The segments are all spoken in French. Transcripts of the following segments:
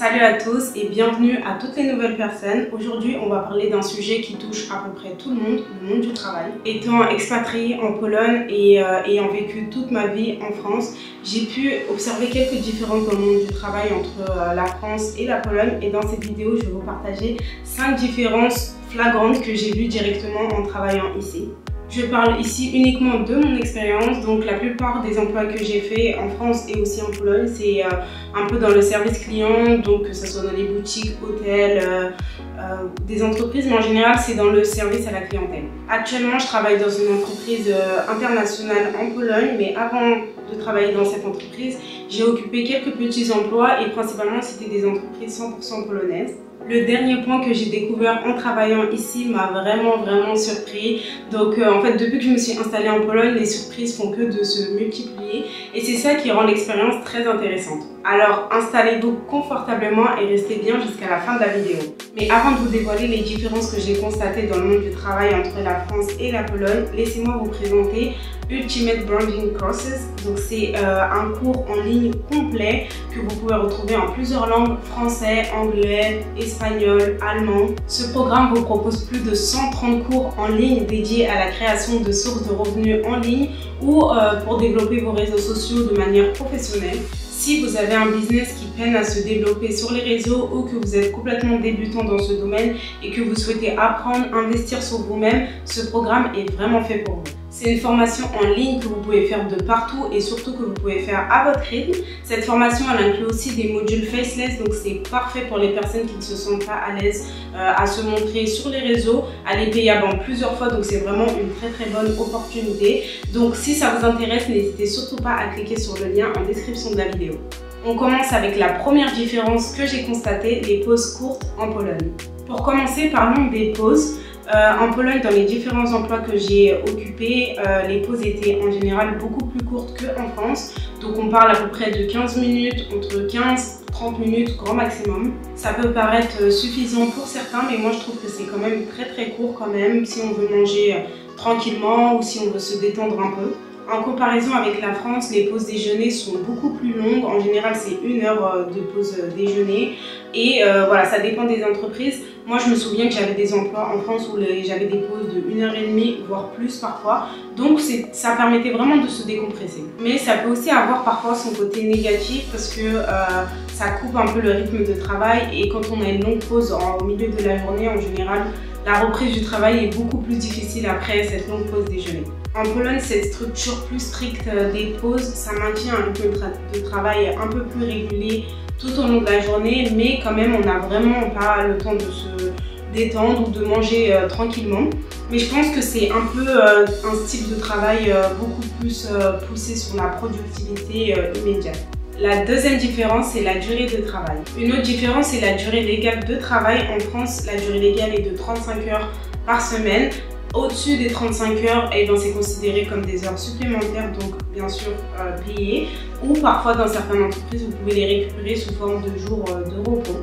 Salut à tous et bienvenue à toutes les nouvelles personnes. Aujourd'hui, on va parler d'un sujet qui touche à peu près tout le monde du travail. Étant expatriée en Pologne et ayant vécu toute ma vie en France, j'ai pu observer quelques différences dans le monde du travail entre la France et la Pologne. Et dans cette vidéo, je vais vous partager 5 différences flagrantes que j'ai vues directement en travaillant ici. Je parle ici uniquement de mon expérience, donc la plupart des emplois que j'ai fait en France et aussi en Pologne, c'est un peu dans le service client, donc que ce soit dans les boutiques, hôtels, des entreprises, mais en général c'est dans le service à la clientèle. Actuellement, je travaille dans une entreprise internationale en Pologne, mais avant de travailler dans cette entreprise, j'ai occupé quelques petits emplois et principalement c'était des entreprises 100% polonaises. Le dernier point que j'ai découvert en travaillant ici m'a vraiment surpris. Donc en fait, depuis que je me suis installée en Pologne, les surprises font que de se multiplier et c'est ça qui rend l'expérience très intéressante. Alors installez-vous confortablement et restez bien jusqu'à la fin de la vidéo. Mais avant de vous dévoiler les différences que j'ai constatées dans le monde du travail entre la France et la Pologne, laissez-moi vous présenter Ultimate Branding Courses. Donc c'est un cours en ligne complet que vous pouvez retrouver en plusieurs langues, français, anglais, espagnol, allemand. Ce programme vous propose plus de 130 cours en ligne dédiés à la création de sources de revenus en ligne ou pour développer vos réseaux sociaux de manière professionnelle. Si vous avez un business qui peine à se développer sur les réseaux ou que vous êtes complètement débutant dans ce domaine et que vous souhaitez apprendre, investir sur vous-même, ce programme est vraiment fait pour vous. C'est une formation en ligne que vous pouvez faire de partout et surtout que vous pouvez faire à votre rythme. Cette formation, elle inclut aussi des modules faceless, donc c'est parfait pour les personnes qui ne se sentent pas à l'aise à se montrer sur les réseaux. Elle est payable en plusieurs fois, donc c'est vraiment une très bonne opportunité. Donc si ça vous intéresse, n'hésitez surtout pas à cliquer sur le lien en description de la vidéo. On commence avec la première différence que j'ai constatée, les pauses courtes en Pologne. Pour commencer, parlons des pauses. En Pologne, dans les différents emplois que j'ai occupés, les pauses étaient en général beaucoup plus courtes qu'en France. Donc on parle à peu près de 15 minutes, entre 15 et 30 minutes grand maximum. Ça peut paraître suffisant pour certains, mais moi je trouve que c'est quand même très court quand même si on veut manger tranquillement ou si on veut se détendre un peu. En comparaison avec la France, les pauses déjeuner sont beaucoup plus longues. En général, c'est 1 heure de pause déjeuner. Et voilà, ça dépend des entreprises. Moi, je me souviens que j'avais des emplois en France où j'avais des pauses de 1h30, voire plus parfois. Donc, ça permettait vraiment de se décompresser. Mais ça peut aussi avoir parfois son côté négatif parce que ça coupe un peu le rythme de travail. Et quand on a une longue pause au milieu de la journée, en général, la reprise du travail est beaucoup plus difficile après cette longue pause déjeuner. En Pologne, cette structure plus stricte des pauses, ça maintient un rythme de travail un peu plus régulier tout au long de la journée, mais quand même, on n'a vraiment pas le temps de se détendre ou de manger tranquillement. Mais je pense que c'est un peu un style de travail beaucoup plus poussé sur la productivité immédiate. La deuxième différence, c'est la durée de travail. Une autre différence, c'est la durée légale de travail. En France, la durée légale est de 35 heures par semaine. Au-dessus des 35 heures, c'est considéré comme des heures supplémentaires, donc bien sûr payées. Ou parfois, dans certaines entreprises, vous pouvez les récupérer sous forme de jours de repos.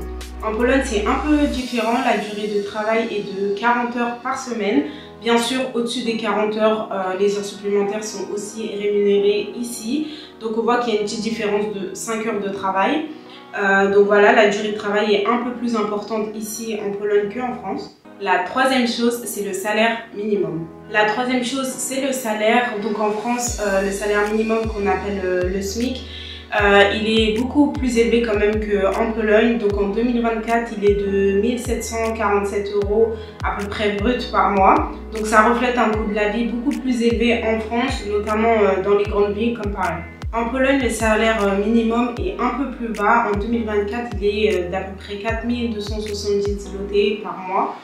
En Pologne, c'est un peu différent. La durée de travail est de 40 heures par semaine. Bien sûr, au-dessus des 40 heures, les heures supplémentaires sont aussi rémunérées ici. Donc on voit qu'il y a une petite différence de 5 heures de travail. Donc voilà, la durée de travail est un peu plus importante ici en Pologne qu'en France. La troisième chose, c'est le salaire minimum. La troisième chose, c'est le salaire. Donc en France, le salaire minimum qu'on appelle le SMIC, il est beaucoup plus élevé quand même qu'en Pologne. Donc en 2024, il est de 1747 € à peu près brut par mois. Donc ça reflète un coût de la vie beaucoup plus élevé en France, notamment dans les grandes villes comme Paris. En Pologne, le salaire minimum est un peu plus bas. En 2024, il est d'à peu près 4270 zloty par mois.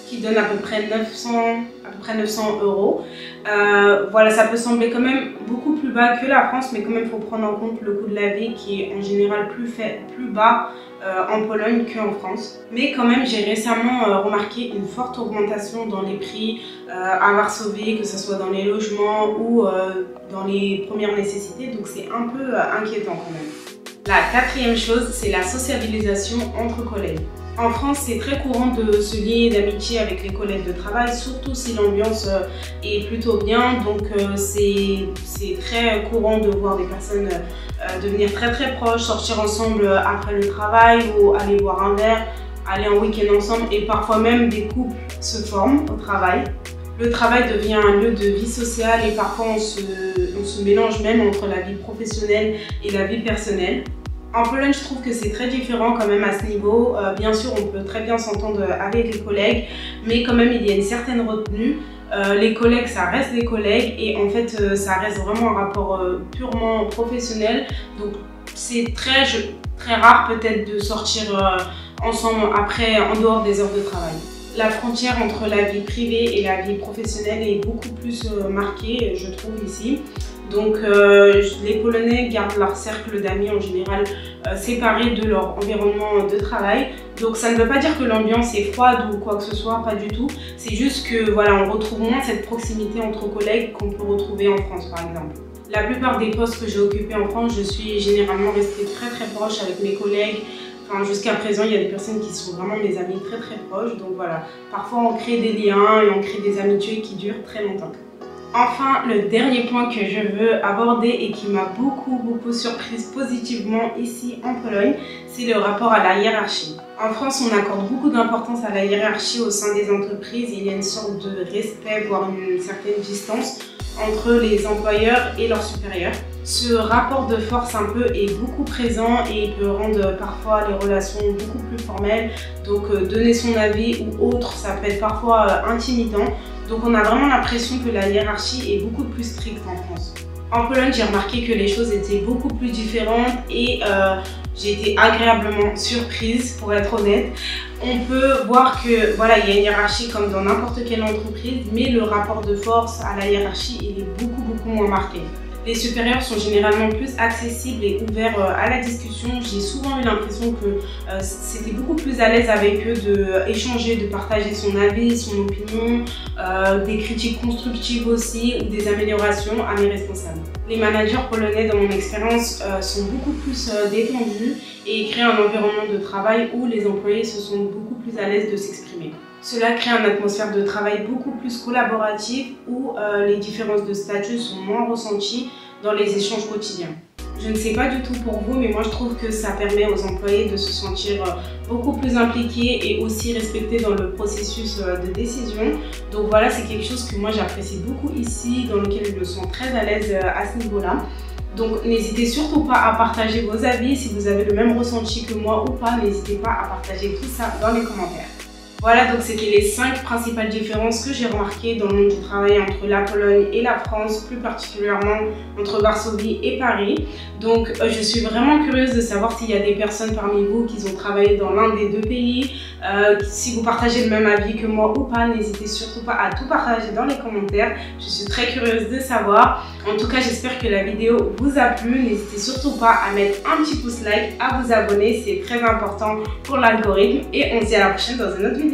Qui donne à peu près 900 €. Voilà, ça peut sembler quand même beaucoup plus bas que la France, mais quand même il faut prendre en compte le coût de la vie qui est en général plus bas en Pologne qu'en France. Mais quand même, j'ai récemment remarqué une forte augmentation dans les prix à Varsovie, que ce soit dans les logements ou dans les premières nécessités, donc c'est un peu inquiétant quand même. La quatrième chose, c'est la sociabilisation entre collègues. En France, c'est très courant de se lier d'amitié avec les collègues de travail, surtout si l'ambiance est plutôt bien. Donc, c'est très courant de voir des personnes devenir très très proches, sortir ensemble après le travail ou aller boire un verre, aller en week-end ensemble et parfois même des couples se forment au travail. Le travail devient un lieu de vie sociale et parfois on se mélange même entre la vie professionnelle et la vie personnelle. En Pologne, je trouve que c'est très différent quand même à ce niveau. Bien sûr, on peut très bien s'entendre avec les collègues, mais quand même il y a une certaine retenue. Les collègues, ça reste des collègues et en fait, ça reste vraiment un rapport purement professionnel. Donc c'est très rare peut-être de sortir ensemble après, en dehors des heures de travail. La frontière entre la vie privée et la vie professionnelle est beaucoup plus marquée, je trouve, ici. Donc les Polonais gardent leur cercle d'amis en général séparés de leur environnement de travail. Donc ça ne veut pas dire que l'ambiance est froide ou quoi que ce soit, pas du tout. C'est juste que voilà, on retrouve moins cette proximité entre collègues qu'on peut retrouver en France par exemple. La plupart des postes que j'ai occupés en France, je suis généralement restée très proche avec mes collègues. Enfin, jusqu'à présent, il y a des personnes qui sont vraiment mes amis très proches. Donc voilà, parfois on crée des liens et on crée des amitiés qui durent très longtemps. Enfin, le dernier point que je veux aborder et qui m'a beaucoup surprise positivement ici en Pologne, c'est le rapport à la hiérarchie. En France, on accorde beaucoup d'importance à la hiérarchie au sein des entreprises. Il y a une sorte de respect, voire une certaine distance entre les employeurs et leurs supérieurs. Ce rapport de force un peu est beaucoup présent et peut rendre parfois les relations beaucoup plus formelles. Donc donner son avis ou autre, ça peut être parfois intimidant. Donc on a vraiment l'impression que la hiérarchie est beaucoup plus stricte en France. En Pologne, j'ai remarqué que les choses étaient beaucoup plus différentes et j'ai été agréablement surprise, pour être honnête. On peut voir que voilà, il y a une hiérarchie comme dans n'importe quelle entreprise, mais le rapport de force à la hiérarchie, il est beaucoup moins marqué. Les supérieurs sont généralement plus accessibles et ouverts à la discussion. J'ai souvent eu l'impression que c'était beaucoup plus à l'aise avec eux d'échanger, de partager son avis, son opinion, des critiques constructives aussi ou des améliorations à mes responsables. Les managers polonais, dans mon expérience, sont beaucoup plus détendus et créent un environnement de travail où les employés se sentent beaucoup plus à l'aise de s'exprimer. Cela crée une atmosphère de travail beaucoup plus collaborative où les différences de statut sont moins ressenties dans les échanges quotidiens. Je ne sais pas du tout pour vous, mais moi je trouve que ça permet aux employés de se sentir beaucoup plus impliqués et aussi respectés dans le processus de décision. Donc voilà, c'est quelque chose que moi j'apprécie beaucoup ici, dans lequel je me sens très à l'aise à ce niveau-là. Donc n'hésitez surtout pas à partager vos avis, si vous avez le même ressenti que moi ou pas, n'hésitez pas à partager tout ça dans les commentaires. Voilà, donc c'était les 5 principales différences que j'ai remarquées dans le monde du travail entre la Pologne et la France, plus particulièrement entre Varsovie et Paris. Donc je suis vraiment curieuse de savoir s'il y a des personnes parmi vous qui ont travaillé dans l'un des deux pays. Si vous partagez le même avis que moi ou pas, n'hésitez surtout pas à tout partager dans les commentaires. Je suis très curieuse de savoir. En tout cas, j'espère que la vidéo vous a plu. N'hésitez surtout pas à mettre un petit pouce like, à vous abonner, c'est très important pour l'algorithme. Et on se dit à la prochaine dans une autre vidéo.